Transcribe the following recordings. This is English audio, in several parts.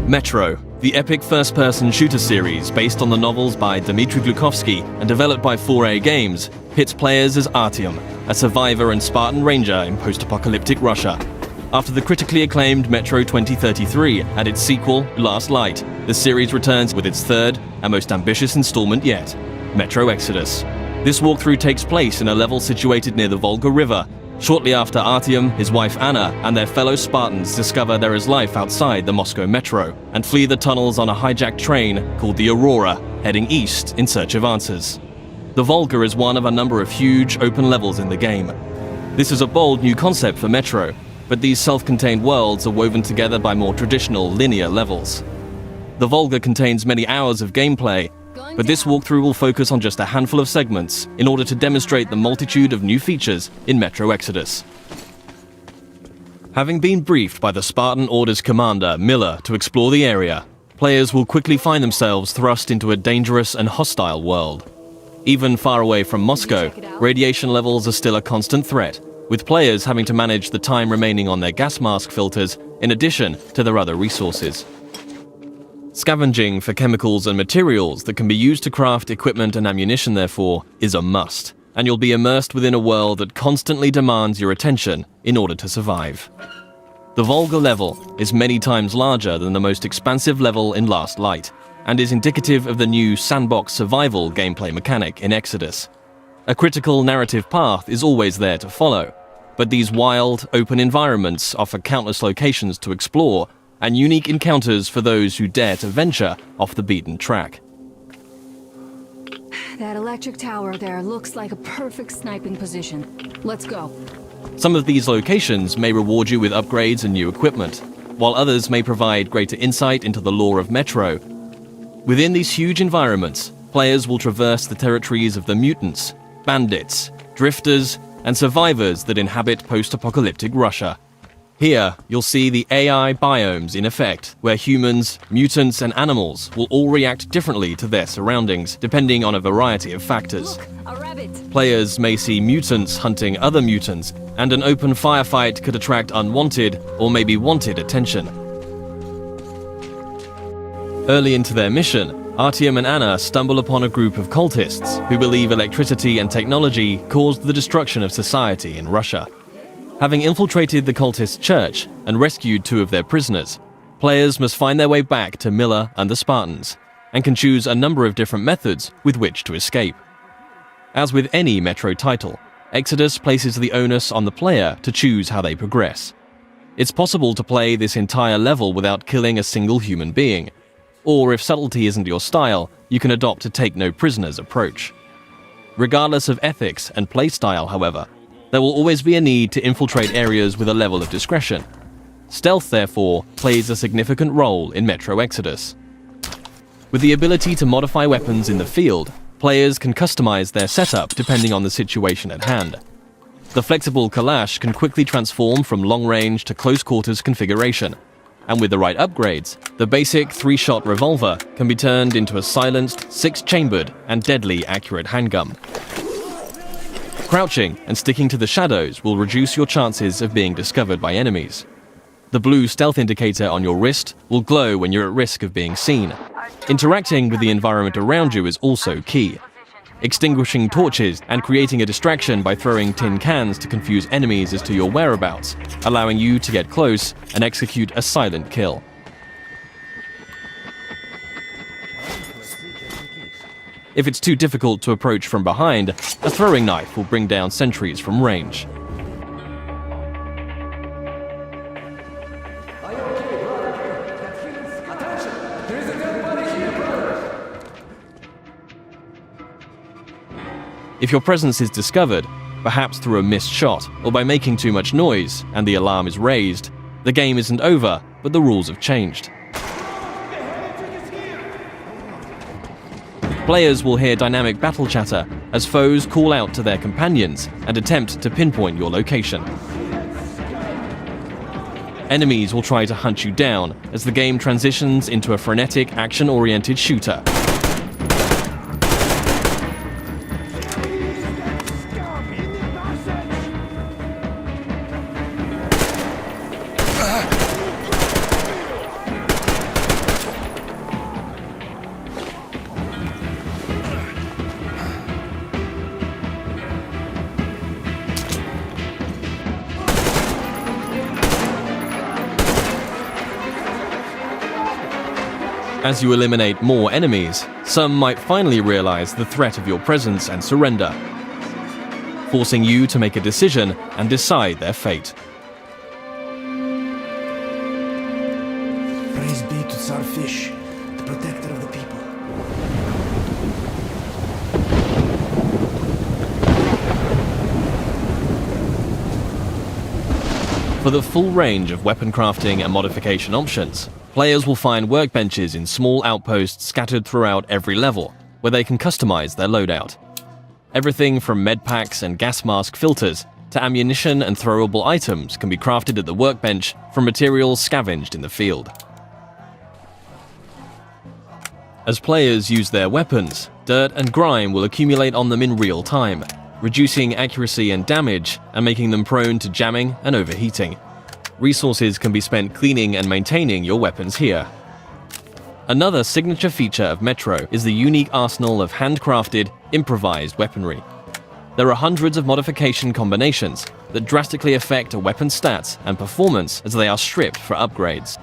Metro, the epic first-person shooter series based on the novels by Dmitry Glukhovsky and developed by 4A Games, pits players as Artyom, a survivor and Spartan ranger in post-apocalyptic Russia. After the critically acclaimed Metro 2033 and its sequel, Last Light, the series returns with its third and most ambitious installment yet, Metro Exodus. This walkthrough takes place in a level situated near the Volga River, shortly after Artyom, his wife Anna, and their fellow Spartans discover there is life outside the Moscow metro and flee the tunnels on a hijacked train called the Aurora, heading east in search of answers. The Volga is one of a number of huge open levels in the game. This is a bold new concept for Metro, but these self-contained worlds are woven together by more traditional linear levels. The Volga contains many hours of gameplay, but this walkthrough will focus on just a handful of segments in order to demonstrate the multitude of new features in Metro Exodus. Having been briefed by the Spartan Orders commander, Miller, to explore the area, players will quickly find themselves thrust into a dangerous and hostile world. Even far away from Moscow, radiation levels are still a constant threat, with players having to manage the time remaining on their gas mask filters in addition to their other resources. Scavenging for chemicals and materials that can be used to craft equipment and ammunition, therefore, is a must, and you'll be immersed within a world that constantly demands your attention in order to survive. The Volga level is many times larger than the most expansive level in Last Light, and is indicative of the new sandbox survival gameplay mechanic in Exodus. A critical narrative path is always there to follow, but these wild, open environments offer countless locations to explore and unique encounters for those who dare to venture off the beaten track. That electric tower there looks like a perfect sniping position. Let's go. Some of these locations may reward you with upgrades and new equipment, while others may provide greater insight into the lore of Metro. Within these huge environments, players will traverse the territories of the mutants, bandits, drifters, and survivors that inhabit post-apocalyptic Russia. Here, you'll see the AI biomes in effect, where humans, mutants, and animals will all react differently to their surroundings, depending on a variety of factors. Look, a rabbit. Players may see mutants hunting other mutants, and an open firefight could attract unwanted or maybe wanted attention. Early into their mission, Artyom and Anna stumble upon a group of cultists who believe electricity and technology caused the destruction of society in Russia. Having infiltrated the cultist church and rescued 2 of their prisoners, players must find their way back to Miller and the Spartans, and can choose a number of different methods with which to escape. As with any Metro title, Exodus places the onus on the player to choose how they progress. It's possible to play this entire level without killing a single human being, or if subtlety isn't your style, you can adopt a take-no-prisoners approach. Regardless of ethics and playstyle, however, there will always be a need to infiltrate areas with a level of discretion. Stealth, therefore, plays a significant role in Metro Exodus. With the ability to modify weapons in the field, players can customize their setup depending on the situation at hand. The flexible Kalash can quickly transform from long-range to close-quarters configuration, and with the right upgrades, the basic 3-shot revolver can be turned into a silenced, 6-chambered, and deadly accurate handgun. Crouching and sticking to the shadows will reduce your chances of being discovered by enemies. The blue stealth indicator on your wrist will glow when you're at risk of being seen. Interacting with the environment around you is also key. Extinguishing torches and creating a distraction by throwing tin cans to confuse enemies as to your whereabouts, allowing you to get close and execute a silent kill. If it's too difficult to approach from behind, a throwing knife will bring down sentries from range. If your presence is discovered, perhaps through a missed shot or by making too much noise and the alarm is raised, the game isn't over, but the rules have changed. Players will hear dynamic battle chatter as foes call out to their companions and attempt to pinpoint your location. Enemies will try to hunt you down as the game transitions into a frenetic, action-oriented shooter. As you eliminate more enemies, some might finally realize the threat of your presence and surrender, forcing you to make a decision and decide their fate. Praise be to Tsar Fish, the protector of the people. For the full range of weapon crafting and modification options, players will find workbenches in small outposts scattered throughout every level, where they can customize their loadout. Everything from medpacks and gas mask filters to ammunition and throwable items can be crafted at the workbench from materials scavenged in the field. As players use their weapons, dirt and grime will accumulate on them in real time, reducing accuracy and damage and making them prone to jamming and overheating. Resources can be spent cleaning and maintaining your weapons here. Another signature feature of Metro is the unique arsenal of handcrafted, improvised weaponry. There are hundreds of modification combinations that drastically affect a weapon's stats and performance as they are stripped for upgrades.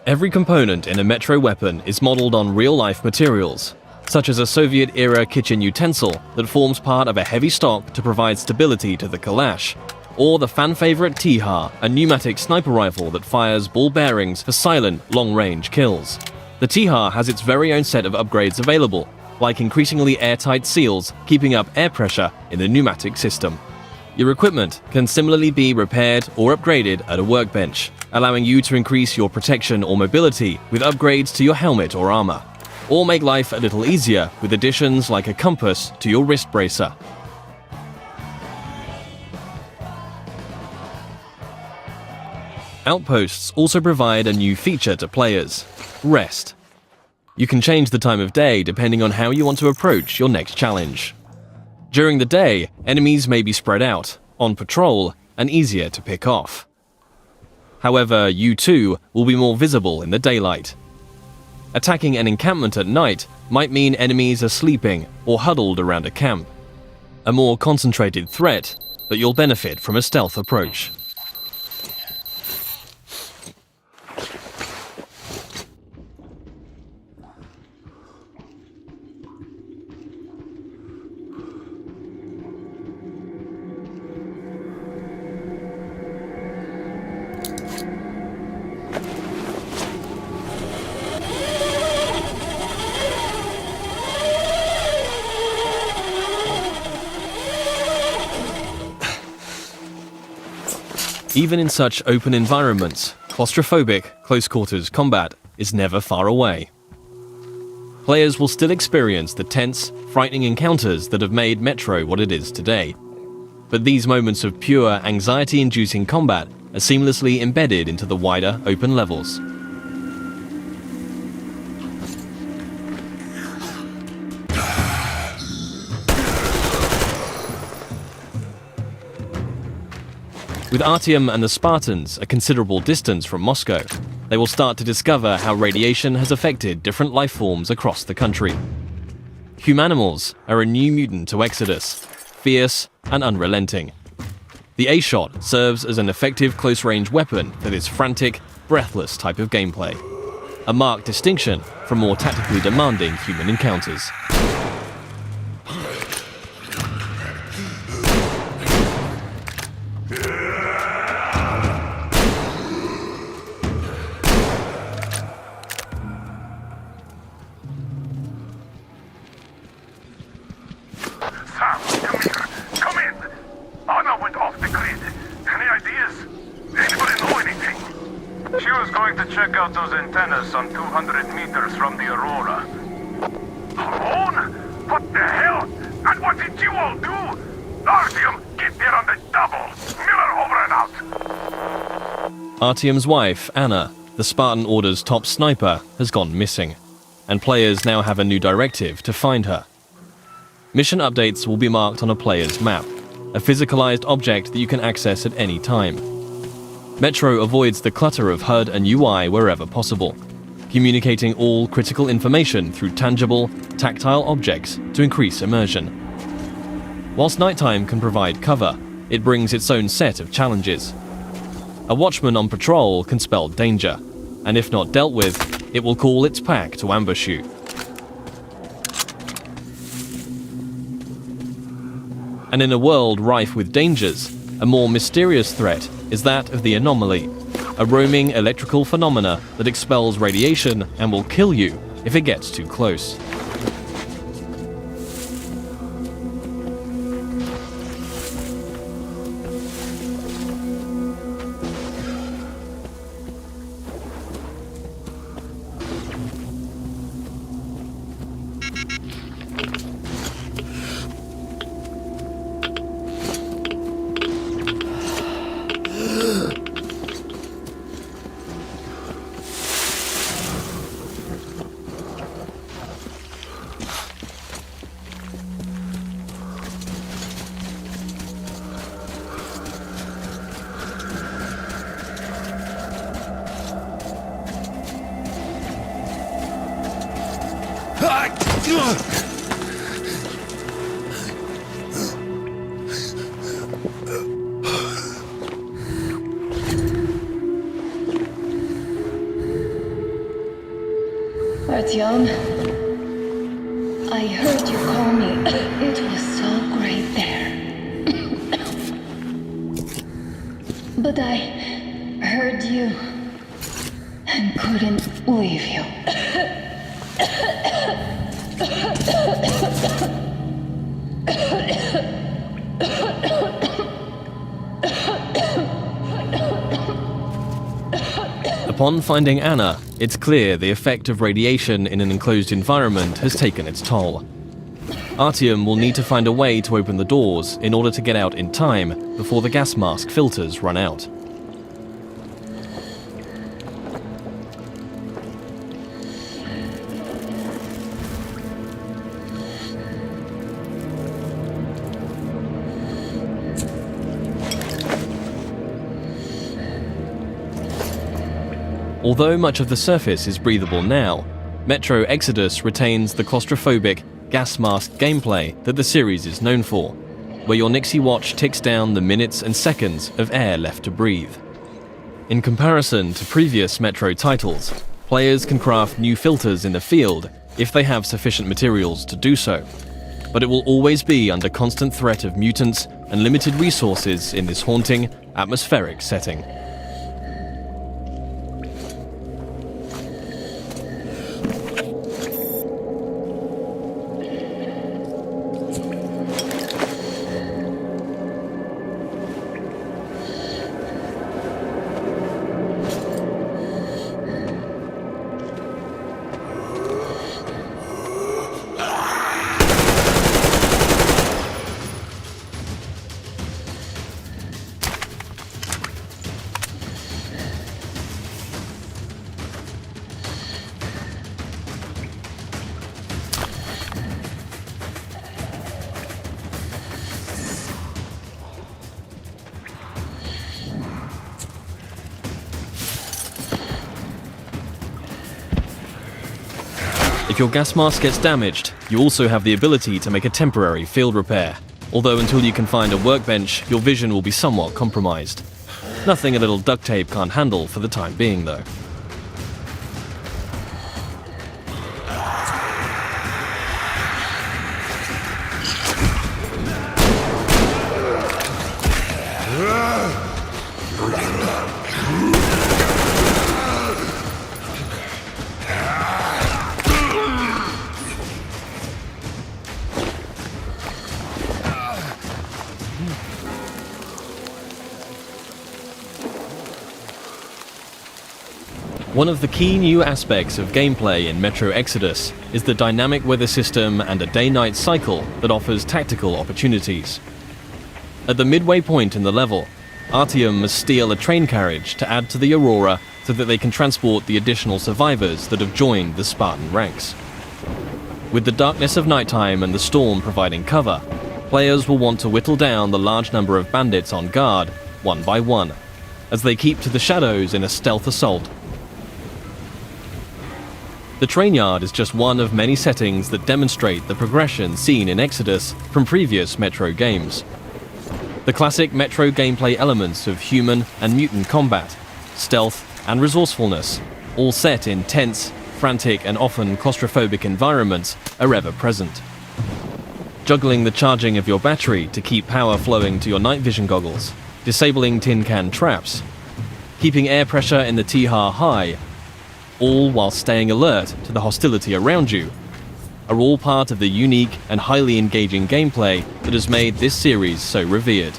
Every component in a Metro weapon is modeled on real-life materials, such as a Soviet-era kitchen utensil that forms part of a heavy stock to provide stability to the Kalash, or the fan-favorite T-HAR, a pneumatic sniper rifle that fires ball bearings for silent, long-range kills. The T-HAR has its very own set of upgrades available, like increasingly airtight seals keeping up air pressure in the pneumatic system. Your equipment can similarly be repaired or upgraded at a workbench, allowing you to increase your protection or mobility with upgrades to your helmet or armor, or make life a little easier with additions like a compass to your wrist bracer. Outposts also provide a new feature to players: rest. You can change the time of day depending on how you want to approach your next challenge. During the day, enemies may be spread out, on patrol, and easier to pick off. However, you too will be more visible in the daylight. Attacking an encampment at night might mean enemies are sleeping or huddled around a camp. A more concentrated threat, but you'll benefit from a stealth approach. Even in such open environments, claustrophobic, close-quarters combat is never far away. Players will still experience the tense, frightening encounters that have made Metro what it is today. But these moments of pure, anxiety-inducing combat are seamlessly embedded into the wider, open levels. With Artyom and the Spartans a considerable distance from Moscow, they will start to discover how radiation has affected different life forms across the country. Humanimals are a new mutant to Exodus, fierce and unrelenting. The A-Shot serves as an effective close-range weapon for this frantic, breathless type of gameplay, a marked distinction from more tactically demanding human encounters. Some 200 meters from the Aurora. Alone? What the hell? And what did you all do? Artyom, get there on the double. Miller over and out. Artyom's wife, Anna, the Spartan Order's top sniper, has gone missing, and players now have a new directive to find her. Mission updates will be marked on a player's map, a physicalized object that you can access at any time. Metro avoids the clutter of HUD and UI wherever possible, communicating all critical information through tangible, tactile objects to increase immersion. Whilst nighttime can provide cover, it brings its own set of challenges. A watchman on patrol can spell danger, and if not dealt with, it will call its pack to ambush you. And in a world rife with dangers, a more mysterious threat is that of the anomaly, a roaming electrical phenomena that expels radiation and will kill you if it gets too close. Artyom, I heard you call me. It was so great there. But I heard you and couldn't leave you. Upon finding Anna, it's clear the effect of radiation in an enclosed environment has taken its toll. Artyom will need to find a way to open the doors in order to get out in time before the gas mask filters run out. Although much of the surface is breathable now, Metro Exodus retains the claustrophobic, gas-masked gameplay that the series is known for, where your Nixie watch ticks down the minutes and seconds of air left to breathe. In comparison to previous Metro titles, players can craft new filters in the field if they have sufficient materials to do so, but it will always be under constant threat of mutants and limited resources in this haunting, atmospheric setting. If your gas mask gets damaged, you also have the ability to make a temporary field repair, although until you can find a workbench, your vision will be somewhat compromised. Nothing a little duct tape can't handle for the time being, though. One of the key new aspects of gameplay in Metro Exodus is the dynamic weather system and a day-night cycle that offers tactical opportunities. At the midway point in the level, Artyom must steal a train carriage to add to the Aurora so that they can transport the additional survivors that have joined the Spartan ranks. With the darkness of nighttime and the storm providing cover, players will want to whittle down the large number of bandits on guard, one by one, as they keep to the shadows in a stealth assault. The train yard is just one of many settings that demonstrate the progression seen in Exodus from previous Metro games. The classic Metro gameplay elements of human and mutant combat, stealth and resourcefulness, all set in tense, frantic and often claustrophobic environments are ever present. Juggling the charging of your battery to keep power flowing to your night vision goggles, disabling tin can traps, keeping air pressure in the T-HAR high, all while staying alert to the hostility around you, are all part of the unique and highly engaging gameplay that has made this series so revered.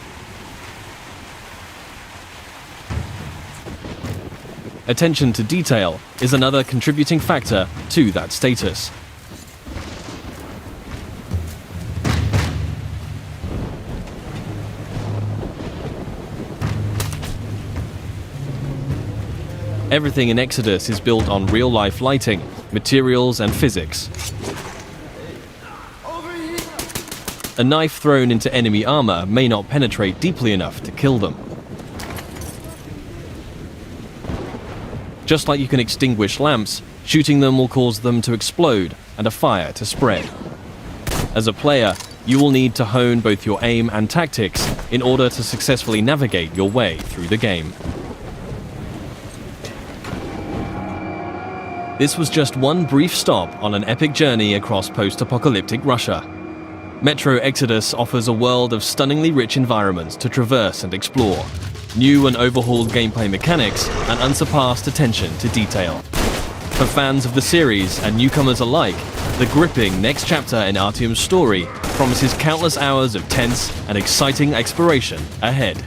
Attention to detail is another contributing factor to that status. Everything in Exodus is built on real-life lighting, materials, and physics. A knife thrown into enemy armor may not penetrate deeply enough to kill them. Just like you can extinguish lamps, shooting them will cause them to explode and a fire to spread. As a player, you will need to hone both your aim and tactics in order to successfully navigate your way through the game. This was just one brief stop on an epic journey across post-apocalyptic Russia. Metro Exodus offers a world of stunningly rich environments to traverse and explore, new and overhauled gameplay mechanics, and unsurpassed attention to detail. For fans of the series and newcomers alike, the gripping next chapter in Artyom's story promises countless hours of tense and exciting exploration ahead.